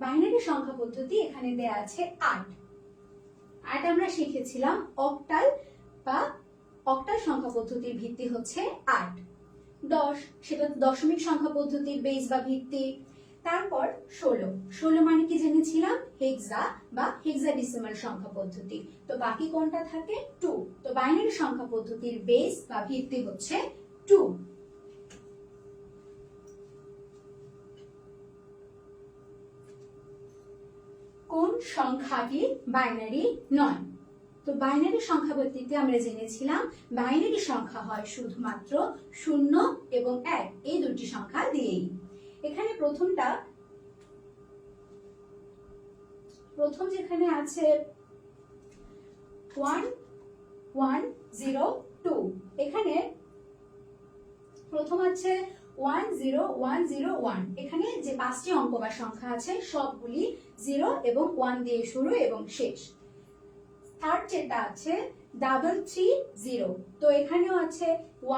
বাইনারি সংখ্যা পদ্ধতি এখানে দেয়া আছে 8। আমরা শিখেছিলাম অক্টাল বা অক্টাল সংখ্যা পদ্ধতির ভিত্তি হচ্ছে 8। 10 সেটা দশমিক সংখ্যা পদ্ধতির বেস বা ভিত্তি। তারপর 16 মানে কি জেনেছিলাম? হেক্সা বা হেক্সাডেসিমাল সংখ্যা পদ্ধতি। তো বাকি কোনটা থাকে? 2। তো বাইনারি সংখ্যা পদ্ধতির বেস বা ভিত্তি হচ্ছে 2। কোন সংখ্যাটি বাইনারি নয়? তো বাইনারি সংখ্যা পদ্ধতিতে আমরা জেনেছিলাম বাইনারি সংখ্যা হয় শুধুমাত্র 0 এবং 1 এই দুটি সংখ্যা দিয়েই। এখানে প্রথম যেখানে আছে 1 1 0 2, এখানে প্রথম আছে 1 0 1 0 1। এখানে যে 5টি অঙ্ক বা সংখ্যা আছে সবগুলি 0 এবং 1 দিয়ে শুরু এবং শেষ। থার্ড যেটা আছে 330, তো এখানেও আছে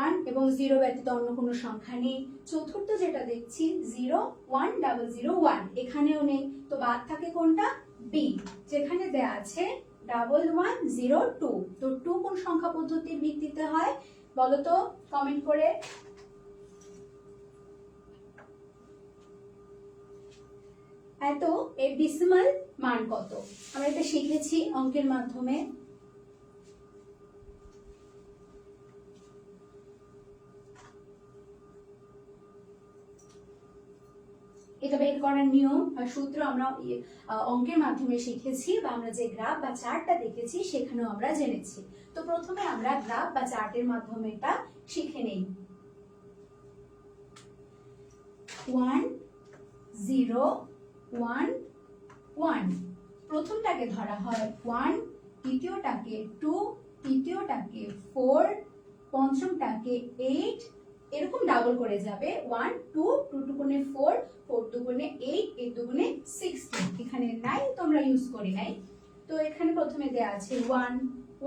1 এবং 0 ব্যতীত অন্য কোনো সংখ্যা নেই। চতুর্থ যেটা দেখছি 0 1 0 1, এখানেও নেই। তো বাদ থাকে কোনটা? বি, যেখানে দেয়া আছে 1102। তো 2 কোন সংখ্যা পদ্ধতির ভিত্তিতে হয় বলো তো কমেন্ট করে। এত এর ডেসিমাল মান কত? আমরা এটা শিখেছি অঙ্কের মাধ্যমে। এটা বের করার নিয়ম বা সূত্র আমরা অঙ্কের মাধ্যমে শিখেছি, বা আমরা যে গ্রাফ বা চার্টটা দেখেছি সেখানেও আমরা জেনেছি। তো প্রথমে আমরা গ্রাফ বা চার্টের মাধ্যমে এটা শিখে নেই। 1 0 1 1, প্রথমটাকে ধরা হয় 1, দ্বিতীয়টাকে 2, তৃতীয়টাকে 4, পঞ্চমটাকে 8, এরকম ডাবল করে যাবে 1 2 2 দুগুণে 4 4 দুগুণে 8 8 দুগুণে 16। এখানে 9 তোমরা ইউজ করি নাই। তো এখানে প্রথমে দেয়া আছে 1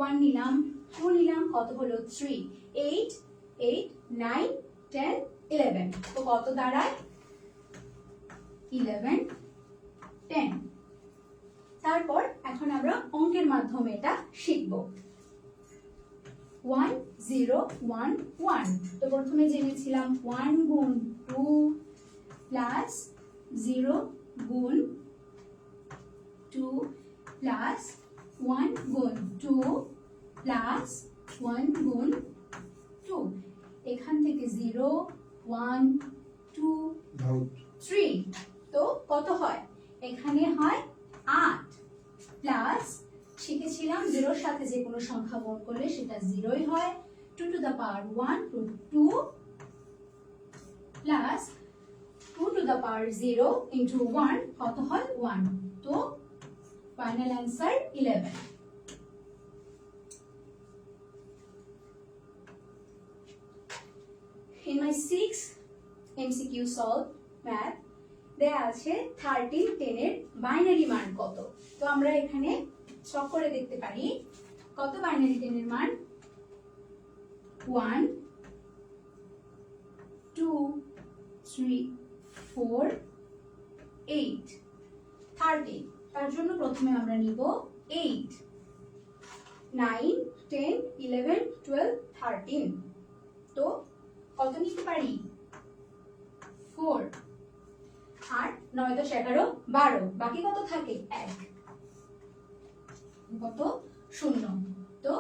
1 নিলাম, 2 নিলাম, কত হলো 3, 8 8 9 10 11। তো কত দাঁড়ায়? 11 10। তারপর এখন আমরা অঙ্কের মাধ্যমে এটা শিখব। 1 0 1 1, তো প্রথমে জেনেছিলাম 1 গুণ 2 প্লাস 0 গুণ 2 প্লাস 1 গুণ 2 প্লাস 1 গুণ 2। এখান থেকে 0 1 2 3, তো কত হয়? এখানে হয় 8 প্লাস শিখেছিলাম 0 এর সাথে যে কোনো সংখ্যা গুণ করলে সেটা 0ই হয়। 2 to the power 1 2 plus 2 to the power 0 into 1 কত হয়? 1। তো final answer 11। In my 6 MCQ solve math দেয়া আছে 13 10 এর বাইনারি মান কত? তো আমরা এখানে চক করে দেখতে পারি কত বাইনারি 10 এর মান। 1 2 3 4 8 13। তার জন্য প্রথমে আমরা নিব 8 9 10 11 12 13। তো কত নিতে পারি? 4। 8 9 10 11 12, বাকি কত থাকে? 1, কত? 0। তো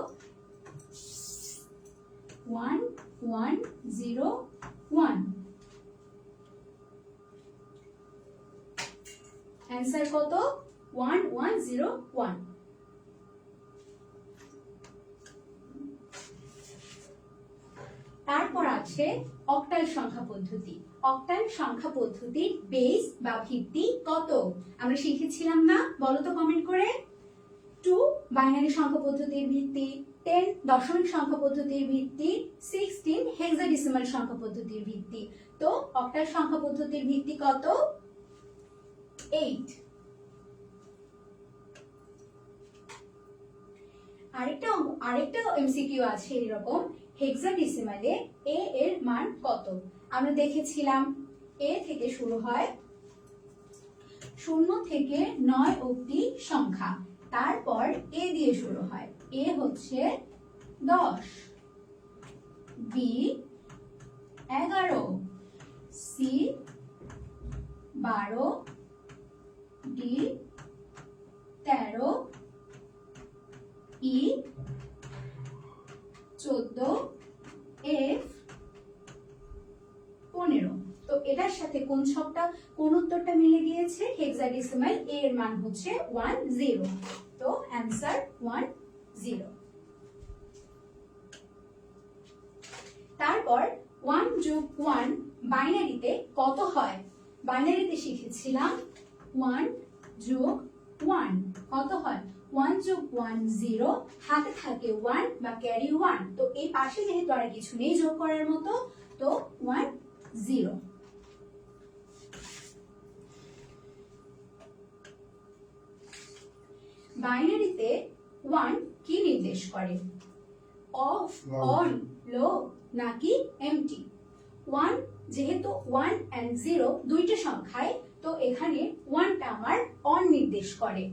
1 1 0 1, অ্যান্সার কত? 1 1 0 1। তারপর আছে অক্টাল সংখ্যা পদ্ধতি। অক্টাল সংখ্যা পদ্ধতির বেস বা ভিত্তি কত আমরা শিখেছিলাম না, বলো তো কমেন্ট করে। 2 বাইনারি সংখ্যা পদ্ধতির ভিত্তি, 10 দশমিক সংখ্যা পদ্ধতির ভিত্তি, 16 হেক্সাডেসিমাল সংখ্যা পদ্ধতির ভিত্তি। তো অক্টাল সংখ্যা পদ্ধতির ভিত্তি কত? 8। আরেকটা এমসিকিউ আছে এরকম, হেক্সাডেসিমালে a এর মান কত? আমরা দেখেছিলাম a থেকে শুরু হয় 0 থেকে 9 অবধি সংখ্যা, তারপর a দিয়ে শুরু হয়। a হচ্ছে 10, b 11, c 12, d 13, e 14, f 15। তো এটার সাথে কোন উত্তরটা মিলে গিয়েছে? হেক্সাডেসিমাল a এর মান হচ্ছে 10। তো অ্যানসার 10। তারপর 1 যোগ 1 বাইনারিতে কত হয়? বাইনারিতে শিখেছিলাম 1 যোগ 1 কত হয়? 1 যোগ 1 0, হাতে থাকে 1 বা ক্যারি 1। তো এই পাশে যেহেতু আর কিছু নেই যোগ করার মতো, তো 1 0। বাইনারিতে 1 কি নির্দেশ করে? অফ, অন, লো নাকি এমটি? 1 যেহেতু 1 and 0 দুইটা সংখ্যায়, তো এখানে 1টা আমার অন নির্দেশ করে,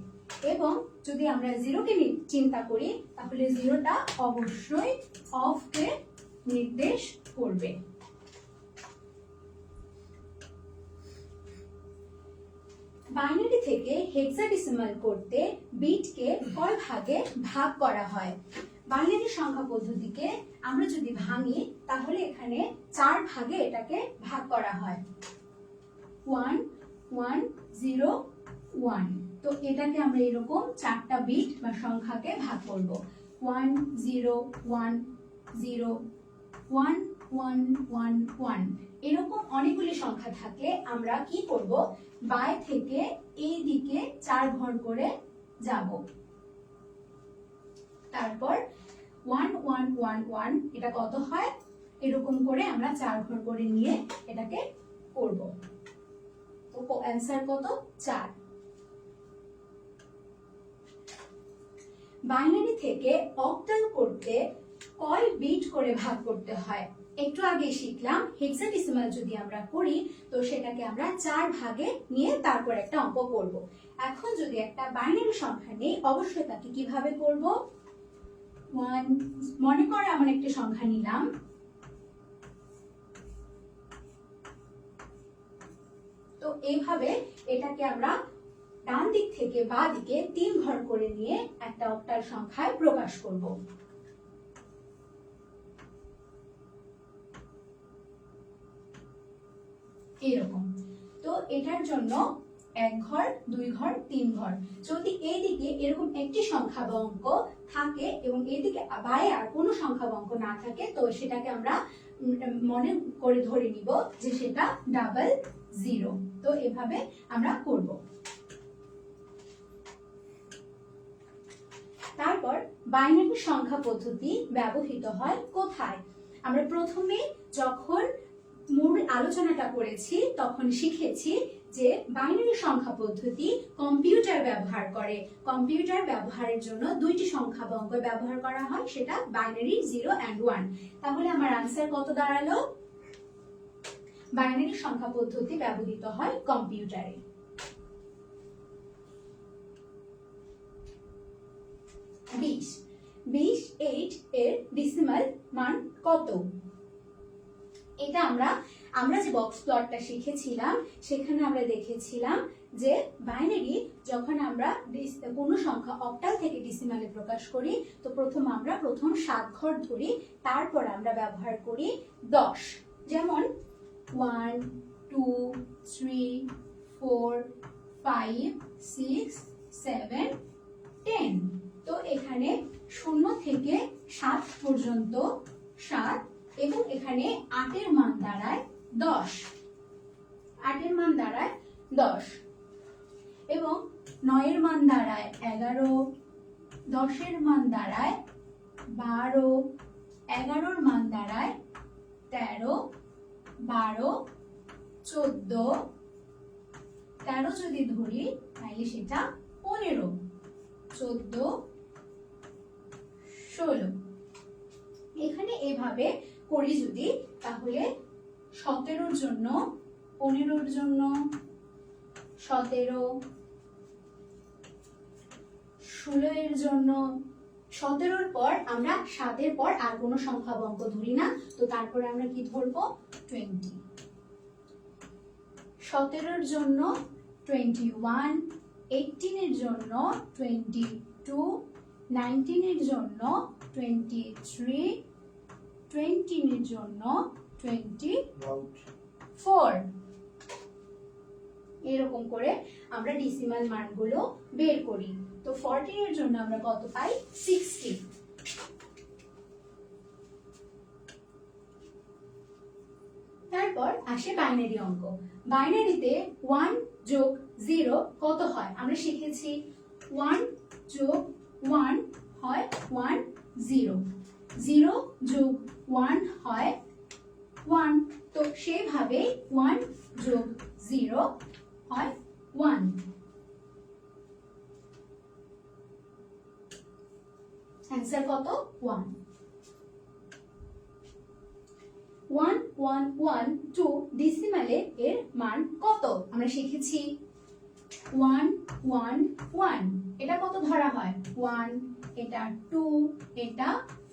এবং যদি আমরা 0 কে চিন্তা করি তাহলে 0টা অবশ্যই অফ কে নির্দেশ করবে। বাইনারি থেকে হেক্সাডেসিমাল করতে বিটকে কয় ভাগে ভাগ করা হয়? বাইনারি সংখ্যা পদ্ধতিকে আমরা যদি ভাঙি তাহলে এখানে 4 ভাগে এটাকে ভাগ করা হয়। 1 1 0 1। তো এটাকে আমরা এরকম 4টা বিট বা সংখ্যাকে ভাগ করব। 1 0 1 0 1 1 1 1। এরকম অনেকগুলি সংখ্যা থাকে, আমরা কি করব? বাই থেকে এই দিকে 4 ঘর করে যাব। তারপর 1 1 1 1 এটা কত হয়? এরকম করে আমরা 4 ঘর করে নিয়ে এটাকে করব। তো অ্যানসার কত? 4। বাইনারি থেকে অক্টাল করতে কয় বিট করে ভাগ করতে হয়? একটু আগে শিখলাম হেক্সাডেসিমাল যদি আমরা করি তো সেটাকে আমরা 4 ভাগে নিয়ে তারপর একটা অঙ্ক করব। এখন যদি একটা বাইনারি সংখ্যা নেই, অবশ্যই তাকে কিভাবে করব? 1 মনে করে আমরা একটা সংখ্যা নিলাম, তো এইভাবে এটাকে আমরা ডান দিক থেকে বাঁ দিকে 3 ঘর করে নিয়ে একটা অক্টাল সংখ্যায় প্রকাশ করব। এরকম। তো এটার জন্য 1 ঘর 2 ঘর 3 ঘর। যদি এইদিকে এরকম একটি সংখ্যা বা অঙ্ক থাকে এবং এইদিকে বাইরে আর কোনো সংখ্যা বা অঙ্ক না থাকে, তো সেটাকে আমরা মনে করে ধরে নিব যে সেটা ডাবল 0। তো এভাবে আমরা করব। তারপর বাইনারি সংখ্যা পদ্ধতি ব্যবহৃত হয় কোথায়? আমরা প্রথমে যখন মূল আলোচনাটা করেছি তখন শিখেছি যে বাইনারি সংখ্যা পদ্ধতি কম্পিউটার ব্যবহার করে। কম্পিউটার ব্যবহারের জন্য দুইটি সংখ্যা বা অঙ্ক ব্যবহার করা হয়, সেটা বাইনারি 0 and 1। তাহলে আমার আনসার কত দাঁড়ালো? বাইনারি সংখ্যা পদ্ধতি ব্যবহৃত হয় কম্পিউটারে। 28 এর ডেসিমাল মান কত? এটা আমরা যে বক্স প্লটটা শিখেছিলাম সেখানে আমরা দেখেছিলাম যে বাইনারি যখন আমরা কোনো সংখ্যা অক্টাল থেকে ডেসিমালে প্রকাশ করি, তো আমরা প্রথম 7 ঘর ধরি, তারপর আমরা ব্যবহার করি 10। যেমন 1 2 3 4 5 6 7 10। তো এখানে 0 থেকে 7 পর্যন্ত 7 এবং এখানে 8 এর মান দাঁড়ায় 10, 8 এর মান দাঁড়ায় 10 এবং 9 এর মান দাঁড়ায় 11, 10 এর মান দাঁড়ায় 12, 11 এর মান দাঁড়ায় 13, 12, 14, 13 যদি ধরি তাহলে সেটা 15, 14, 16। এখানে এভাবে করি যদি, তাহলে 17 জন্য, 15 জন্য 17, 16 এর জন্য 17 এর পর আমরা 7 এর পর আর কোনো সংখ্যা অঙ্ক ধরি না, তো তারপরে আমরা কি ধরবো 20। 17 এর জন্য 21, 18 এর জন্য 22, 19 এর জন্য 23, 20 এর জন্য 24। এরকম করে আমরা ডেসিমাল মানগুলো বের করি। তো 14 এর জন্য আমরা কত পাই 60। তারপর আসে বাইনারি অঙ্ক। বাইনারিতে 1 যোগ 0 কত হয় আমরা শিখেছি। 1 যোগ 1 হয় 1, 0, 0 যোগ 1 হয় 1, তো সেভাবে 1 যোগ 0 হয় 1। অ্যান্সার কত 1। 1 1 1 2 ডেসিমালে এর মান কত আমরা শিখেছি। 1 1 1 এটা কত ধরা হয় 1, এটা 2, এটা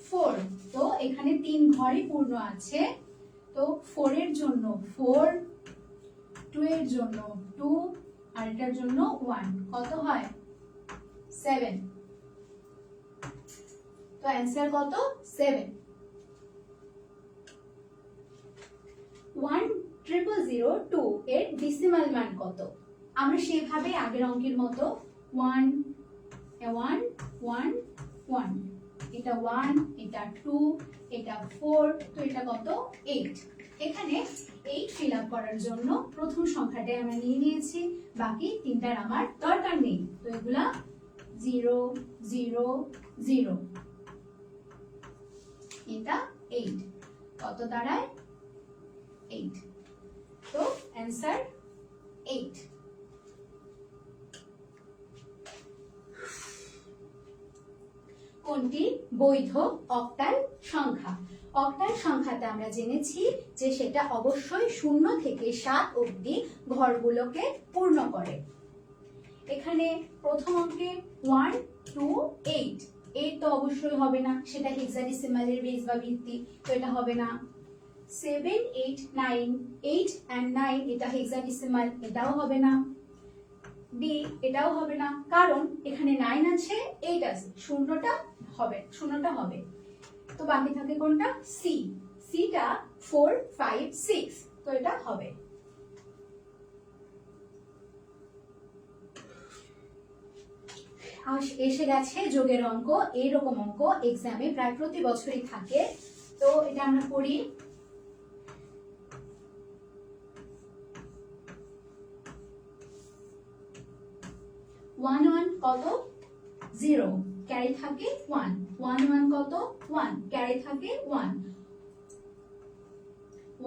4, তো এখানে 3 ঘরই পূর্ণ আছে, তো 4 এর জন্য 4, 2 এর জন্য 2 আর এটার জন্য 1, কত হয় 7। তো অ্যান্সার কত 7। 10002 এর ডেসিমাল মান কত আমরা সেভাবে আগের অঙ্কের মতো 1 1 1 1, এটা 1, এটা 2, এটা 4, তো এটা কত 8। এখানে 8 ফিল আপ করার জন্য প্রথম সংখ্যাটাই আমরা নিয়ে নিয়েছি, বাকি তিনটার আমার দরকার নেই, তো এগুলা 0 0 0, এটা 8, কত দাঁড়ায় 8, তো অ্যান্সার 8। কোনটি বৈধ অক্টাল সংখ্যা। অক্টাল সংখ্যাতে আমরা জেনেছি যে সেটা অবশ্যই 0 থেকে 7 অবধি ঘরগুলোকে পূর্ণ করে। এখানে প্রথম অঙ্কে 1 2 8, 8 তো অবশ্যই হবে না, সেটা হেক্সাডেসিমালের বেস বা ভিত্তি, তো এটা হবে না। 7 8 9, 8 and 9 এটা হেক্সাডেসিমাল, এটাও হবে না। বি এটাও হবে না, কারণ এখানে 9 আছে 8 আছে, শূন্যটা হবে। তো বাকি থাকে কোনটা সি, সিটা 4 5 6, তো এটা হবে। এসে গেছে যোগের অঙ্ক। এইরকম অঙ্ক এক্সামে প্রায় প্রতি বছরই থাকে, তো এটা আমরা করি। 1 1 কত 0, ক্যারি থাকে 1, 1 1 কত 1, ক্যারি থাকে 1,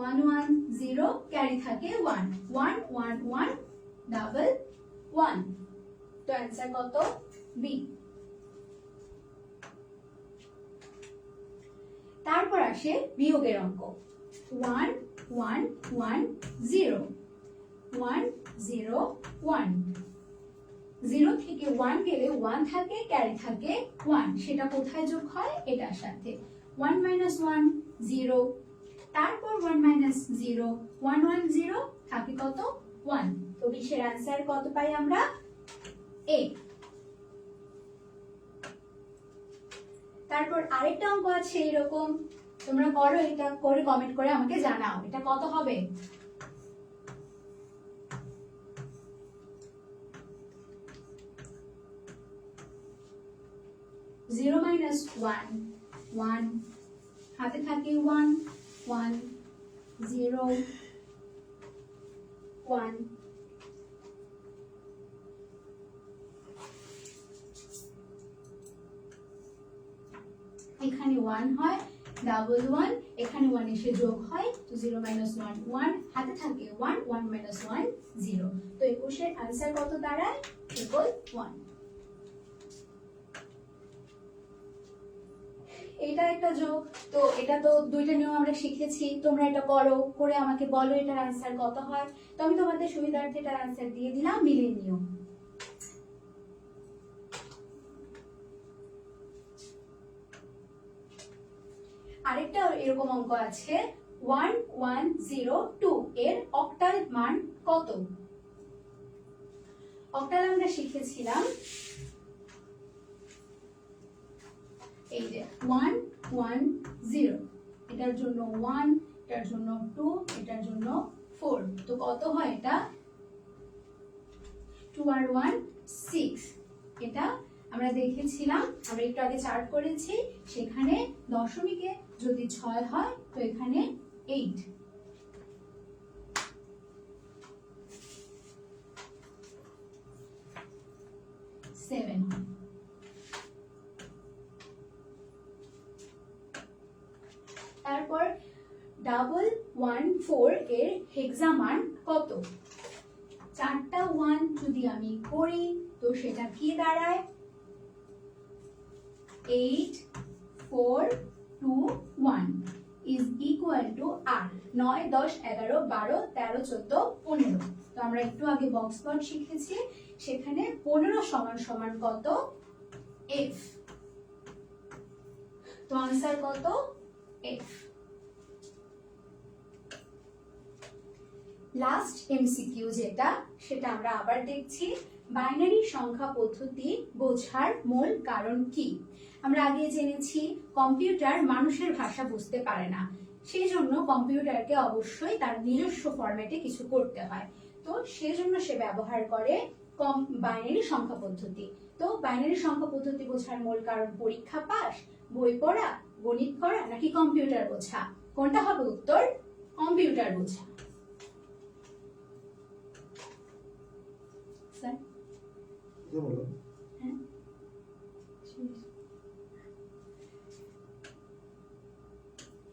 1 1 0, ক্যারি থাকে 1, 1 1 1 ডাবল 1, তো অ্যান্সার কত বি। তারপর আসে বিয়োগের অঙ্ক। 1 1 1 0, 1 0 1, 0 থেকে 1 গেলে 1 থাকে, ক্যারি থাকে 1, সেটা কোথায় যোগ হয় এটার সাথে। 1 1 0, তারপর 1 0, 1 1 0 থাকে কত 1, তো বিশের অ্যান্সার কত পাই আমরা এ। তারপর আরেকটা অঙ্ক আছে এরকম, তোমরা করো, এটা করে কমেন্ট করে আমাকে জানাও এটা কত হবে। 0 1 1, হাতে থাকে 1, 1 0 1 এখানে 1 হয়, ডাবল 1, এখানে 1 এসে যোগ হয়, তো 0 1 1 হাতে থাকে 1 1 1 0। তো 21 এর आंसर কত দাঁড়ায়? ট্রিপল 1। এটা একটা যোগ, তো এটা তো দুইটা নিয়ম আমরা শিখেছি, তোমরা এটা করো, করে আমাকে বলো এটার आंसर কত হয়। তো আমি তোমাদের সুবিধার্থে এটার आंसर দিয়ে দিলাম, মিলিয়ে নিও। আরেকটা এরকম অঙ্ক আছে 1102 এর অক্টাল মান কত? অক্টাল আমরা শিখেছিলাম এই যে 110, এটার জন্য 1, এটার জন্য 2, এটার জন্য 4, তো কত হয় এটা? 2 আর 1 6। এটা আমরা দেখেছিলাম, আমরা একটু আগে চার্ট করেছি, সেখানে দশমিকে যদি 6 হয় তো এখানে 8। তারপর 1114 এর হেক্সামান কত? 4টা 1 যদি আমি করি তো সেটা কি দাঁড়ায়? 8 4 2 1 is equal to r 9 10 11 12 13 14 15। তো আমরা একটু আগে বক্স প্লট শিখেছি, সেখানে 15 সমান সমান কত? f। তো आंसर কত? f। লাস্ট এমসিকিউ যেটা, সেটা আমরা আবার দেখছি, বাইনারি সংখ্যা পদ্ধতি বোঝার মূল কারণ কি? আমরা আগে জেনেছি কম্পিউটার মানুষের ভাষা বুঝতে পারে না, সেই জন্য কম্পিউটারকে অবশ্যই তার নিজস্ব ফরম্যাটে কিছু করতে হয়, তো সেজন্য সে ব্যবহার করে বাইনারি সংখ্যা পদ্ধতি। তো বাইনারি সংখ্যা পদ্ধতি বোঝার মূল কারণ পরীক্ষা পাস, বই পড়া, গণিত করা, নাকি কম্পিউটার বোঝা? কোনটা হবে উত্তর? কম্পিউটার বোঝা। স্যার বলো। হ্যাঁ,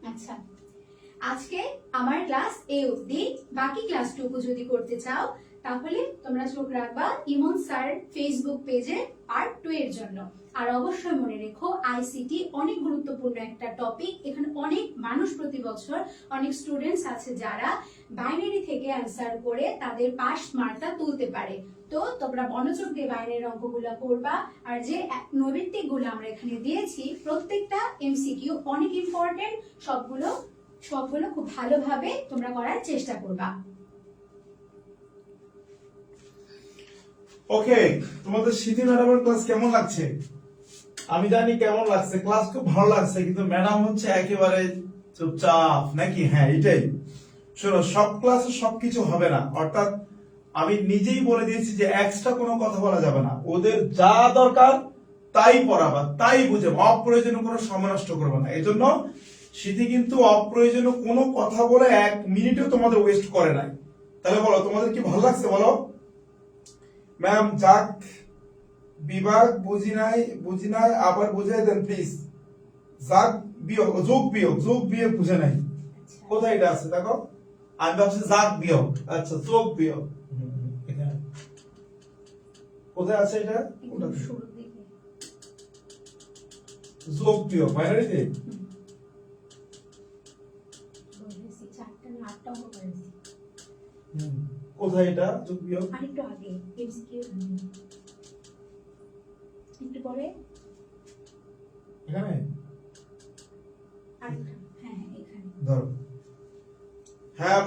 আচ্ছা, আজকে আমার ক্লাস এই অবধি। বাকি ক্লাসটুকু যদি করতে চাও তাহলে তোমরা চোখ রাখবা ইমন স্যার ফেসবুক পেজে পার্ট 2 এর জন্য। আর অবশ্যই মনে রেখো আইসিটি অনেক গুরুত্বপূর্ণ একটা টপিক, এখানে অনেক মানুষ প্রতি বছর, অনেক স্টুডেন্টস আছে যারা বাইনারি থেকে অ্যান্সার করে তাদের পাস মার্কটা তুলতে পারে। তো তোমরা মনোযোগ দিয়ে বাইনারি অঙ্কগুলো করবা, আর যে নৈর্ব্যক্তিক গুলো আমরা এখানে দিয়েছি প্রত্যেকটা এমসিকিউ অনেক ইম্পর্টেন্ট, সবগুলো খুব ভালোভাবে তোমরা করার চেষ্টা করবা। ওকে, তোমাদের স্মৃতি ম্যাডামের ক্লাস কেমন লাগছে? আমি জানি কেমন লাগছে, ক্লাস খুব ভালো লাগছে, কিন্তু ম্যাডাম হচ্ছে একেবারে চুপচাপ নাকি? হ্যাঁ এটাই। শোনো, সব ক্লাসে সবকিছু হবে না, অর্থাৎ আমি নিজেই বলে দিয়েছি যে এক্সট্রা কোনো কথা বলা যাবে না, ওদের যা দরকার তাই পড়াবা, তাই বুঝে, অপ্রয়োজনীয় কোনো সময় নষ্ট করবে না। এই জন্য স্মৃতি কিন্তু অপ্রয়োজনীয় কোনো কথা বলে 1 মিনিটও তোমাদের ওয়েস্ট করে নাই। তাহলে বলো তোমাদের কি ভালো লাগছে বলো? ম্যাম যাক বিভাগ বুঝি নাই আবার বুঝাই দেন প্লিজ। যাক বিয়োগ, যোগ বিয়োগ বুঝে নাই, কোথায় এটা আছে দেখো? আমি ভাবছি যাক বিয়োগ, আচ্ছা যোগ বিয়োগ কোথায় আছে এটা? যোগ বিয়োগ বাইনারিতে কোথায় এটা? যোগ বিয়োগ আরেকটু আগে এমসিকিউ একটু পরে এখানে আরেকটা, হ্যাঁ এখানে ধরো। হ্যাঁ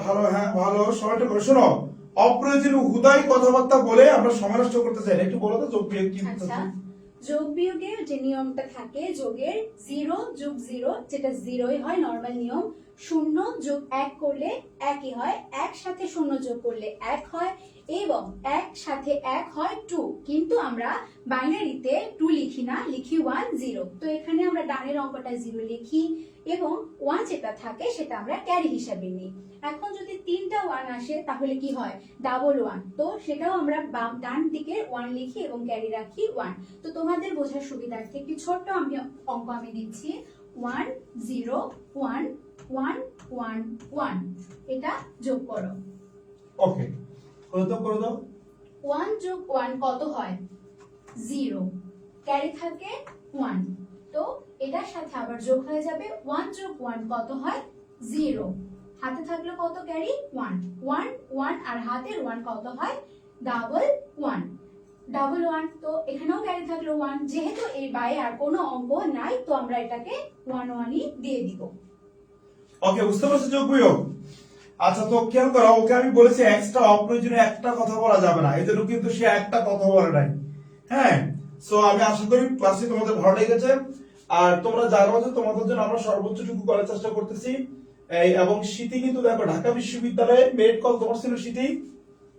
ভালো সবাইটা করে শোনো, অপ্রয়োজনীয় হুদাই কথাবার্তা বলে আমরা সময় নষ্ট করতে চাই না। একটু বলো তো যোগ বিয়োগ কি? আচ্ছা, যোগ বিয়োগের যে নিয়মটা থাকে, যোগের 0 যোগ 0, যেটা 0ই হয় নরমাল নিয়ম, শূন্য যোগ 1 করলে 1ই হয়, 1 সাথে শূন্য যোগ করলে 1 হয় এবং 1 সাথে 1 হয় 2। কিন্তু আমরা বাইনারিতে 2 লিখি না, লিখি 1 0। তো এখানে আমরা ডানের অঙ্কটা 0 লিখি এবং 1 যেটা থাকে সেটা আমরা ক্যারি হিসাবে নিই। এখন যদি 3টা 1 আসে তাহলে কি হয়, ডাবল 1। তো সেটাও আমরা ডান দিকে 1 লিখি এবং ক্যারি রাখি 1। তো তোমাদের বোঝার সুবিধার্থে একটি ছোট্ট অঙ্ক আমি দিচ্ছি, 1 0 1 1 1 1। এটা যোগ করো। ওকে, করে দাও। 1 যোগ 1 কত হয়, 0, ক্যারি থাকে 1। তো এটার সাথে আবার যোগ হয়ে যাবে, 1 যোগ 1 কত হয়, 0, হাতে থাকলো কত ক্যারি, 1 1 1 আর হাতের 1 কত হয়, ডাবল 1 ডাবল 1। তো এখানেও ক্যারি থাকলো 1। যেহেতু এর বাইরে আর কোনো অঙ্ক নাই, তো আমরা এটাকে 1 1ই দিয়ে দিব। ওকে, বুঝতে পারছো যোগ বিয়োগ? আচ্ছা, তো খেয়াল করো, ওকে আমি বলেছি এক্সট্রা অপ্রয়োজনীয় একটা কথা বলা যাবে না, এজন্য কিন্তু সে একটা কথা বলে নাই। হ্যাঁ, সো আমি আশা করি ক্লাসে তোমাদের ভালো লেগেছে। আর তোমরা জানো যে তোমাদের জন্য আমরা সর্বোচ্চটুকু করার চেষ্টা করতেছি। এবং শীতি কিন্তু দেখো ঢাকা বিশ্ববিদ্যালয়ে মেরিট কল তোমার ছিল শীতি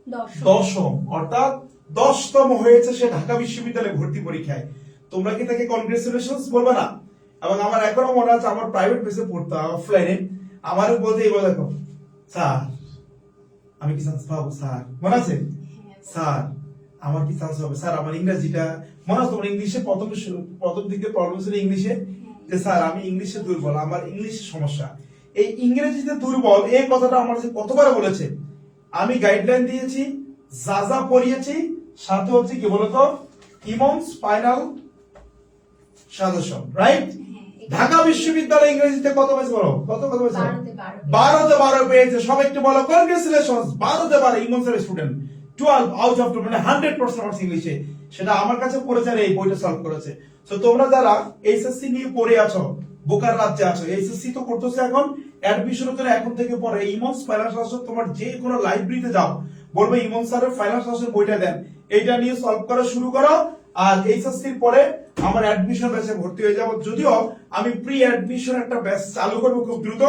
10ম, অর্থাৎ 10তম হয়েছে সে ঢাকা বিশ্ববিদ্যালয়ে ভর্তি পরীক্ষায়। তোমরা কি তাকে কনগ্রেচুলেশনস বলবে না? এবং আমার এখনো মনে আছে, আমার প্রাইভেট বেসে পড়তাম অফলাইনে, আমারও বলতে এবার দেখো, স্যার আমি কি চান্স পাবো স্যার, মনে আছে স্যার আমার কি চান্স হবে স্যার, আমার ইংরেজিটা মনে আছে তোমার, ইংলিশে প্রথম দিকে প্রবলেম ছিল ইংলিশে, যে স্যার আমি ইংলিশে দুর্বল, আমার ইংলিশে সমস্যা। এই ইংরেজিতে দুর্বল এই কথাটা আমার যে কতবার বলেছে। আমি গাইডলাইন দিয়েছি, যা যা পড়িয়েছি, সাথে হচ্ছে কি বলতো, ইমনস ফাইনাল সাজেশন, রাইট? ঢাকা বিশ্ববিদ্যালয় ইংরেজিতে কত পেয়েছে বলো, কত পেয়েছে? 12তে 12 পেয়েছে। সব একটু বলো কনগ্রেচুলেশনস, 12তে 12 ইমনসের স্টুডেন্ট, 12 আউট অফ 2, মানে 100% মার্কস ইংলিশে। সেটা আমার কাছে পড়েছে আর এই বইটা সলভ করেছে। সো তোমরা যারা এইচএসসি নিয়ে পড়ে আছো, বোকার রাজ্যে আছো, এইচএসসি তো করতেছে এখন, অ্যাডমিশনের জন্য এখন থেকে পড়ে ইমনস ফাইনাল সাজেশন, তোমার যে কোনো লাইব্রেরিতে যাও, বলবে ইমন স্যারের ফাইনাল সাজেশন বইটা দেন, এইটা নিয়ে সলভ করা শুরু করো। আর এইচএসসির পরে আমার অ্যাডমিশন ব্যাচে ভর্তি হয়ে যাব, যদিও আমি প্রি অ্যাডমিশন একটা ব্যাচ চালু করবো খুব দ্রুত,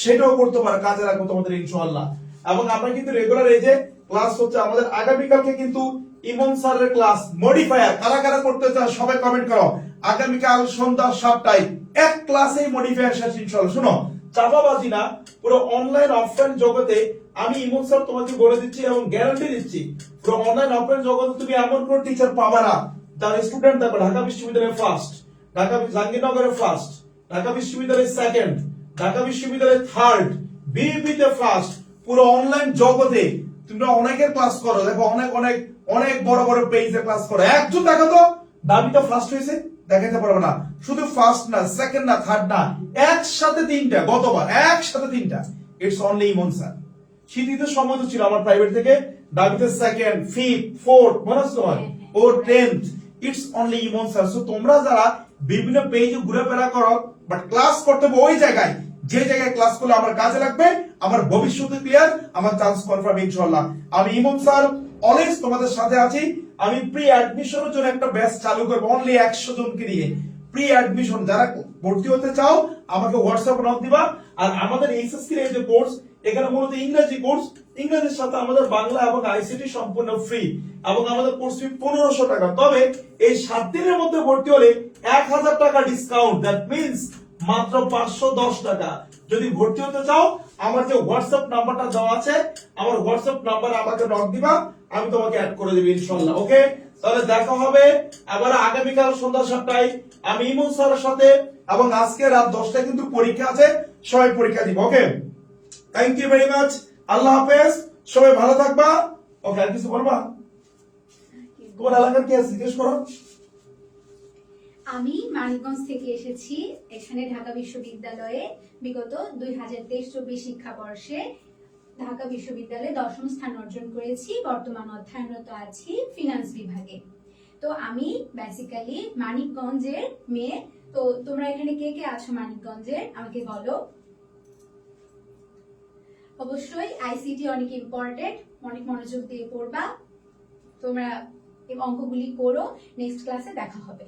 সেটাও করতে পারো, কাজে রাখবো তোমাদের ইনশাআল্লাহ। এবং আমরা কিন্তু রেগুলার এই যে ক্লাস হচ্ছে আমাদের, আগামীকালকে কিন্তু ইমন স্যারের ক্লাস মডিফায়ার, কারা কারা করতে চাও সবাই কমেন্ট করো। আগামীকাল সন্ধ্যা 7টায় এক ক্লাসেই মডিফায়ার শেষ ইনশাআল্লাহ। শোনো, চাপাবাজি না, পুরো অনলাইন অফলাইন জগতে আমি ইমন স্যার তোমাকে বলে দিচ্ছি এবং গ্যারান্টি দিচ্ছি, পুরো অনলাইন অফলাইন জগতে তুমি এমন কোন টিচার পাবা না যার স্টুডেন্ট দেখো ঢাকা বিশ্ববিদ্যালয়ে ফার্স্ট, ঢাকা জাহাঙ্গীরনগরে ফার্স্ট, ঢাকা বিশ্ববিদ্যালয়ে সেকেন্ড, ঢাকা বিশ্ববিদ্যালয়ে থার্ড, বিইপিতে ফার্স্ট। পুরো অনলাইন জগতে তোমরা অনেকের ক্লাস করো, দেখো অনেক অনেক অনেক বড় বড় পেজে ক্লাস করো, একজন দেখো তো দাবিটা ফার্স্ট হয়েছে, দেখাতে পারবে না। শুধু ফার্স্ট না, সেকেন্ড না, থার্ড না, একসাথে 3টা, গতবার একসাথে 3টা। It's only Emon sir. শীতিতে সম্মত ছিল আমার প্রাইভেট থেকে, দাবিতে সেকেন্ড, ফিফথ, ফোর্থ, মনে আছে তোমার, ও 10th। It's only Emon sir. So তোমরা যারা বিভিন্ন পেজে ঘুরেফেরা করো, বাট ক্লাস করতে হবে ওই জায়গায়, যে জায়গায় ক্লাস করলে আমার কাজে লাগবে, আমার ভবিষ্যতে ক্লিয়ার, আমার চান্স কনফার্ম ইনশাআল্লাহ। আমি ইমন স্যার অলওয়েজ তোমাদের সাথে আছি। আমি প্রি অ্যাডমিশনের জন্য একটা ব্যাচ চালু করব অনলি 100 জনকে নিয়ে। প্রি অ্যাডমিশন যারা ভর্তি হতে চাও আমাকে হোয়াটসঅ্যাপে নক দিবা। আর আমাদের এইচএসসি এর যে কোর্স, এখানে মূলত ইংরেজি কোর্স, ইংরেজির সাথে আমাদের বাংলা এবং আইসিটি সম্পূর্ণ ফ্রি, এবং আমাদের কোর্স ফি 1500 টাকা। তবে এই 7 দিনের মধ্যে ভর্তি হলে 1000 টাকা ডিসকাউন্ট, দ্যাট মিন্স মাত্র 510 টাকা। যদি ভর্তি হতে চাও আমার যে হোয়াটসঅ্যাপ নাম্বারটা দেওয়া আছে, আমার হোয়াটসঅ্যাপ নাম্বারে আমাকে নক দিবা, আমি তোমাকে অ্যাড করে দেব ইনশাআল্লাহ। ওকে, তাহলে দেখা হবে আবার আগামীকাল সন্ধ্যা 7টায় আমি ইমন স্যারের সাথে, এবং আজকে রাত 10টায় কিন্তু পরীক্ষা আছে, সবাই পরীক্ষা দিব। ওকে, থ্যাংক ইউ ভেরি মাচ, আল্লাহ হাফেজ, সবাই ভালো থাকবা। ওকে, আর কিছু বলবা? তোমার এলাকার কি আছে জিজ্ঞেস করো। আমি মানিকগঞ্জ থেকে এসেছি। এখানে ঢাকা বিশ্ববিদ্যালয়ে বিগত 2023-24 শিক্ষাবর্ষে ঢাকা বিশ্ববিদ্যালয়ে 10ম স্থান অর্জন করেছি। বর্তমান অধ্যয়নরত আছি ফিনান্স বিভাগে। তো আমি বেসিক্যালি মানিকগঞ্জের মেয়ে। তো তোমরা এখানে কে কে আছো মানিকগঞ্জের আমাকে বলো। অবশ্যই আইসিটি অনেক ইম্পর্টেন্ট, অনেক মনোযোগ দিয়ে পড়বা। তোমরা এই অঙ্কগুলি করো। নেক্সট ক্লাসে দেখা হবে।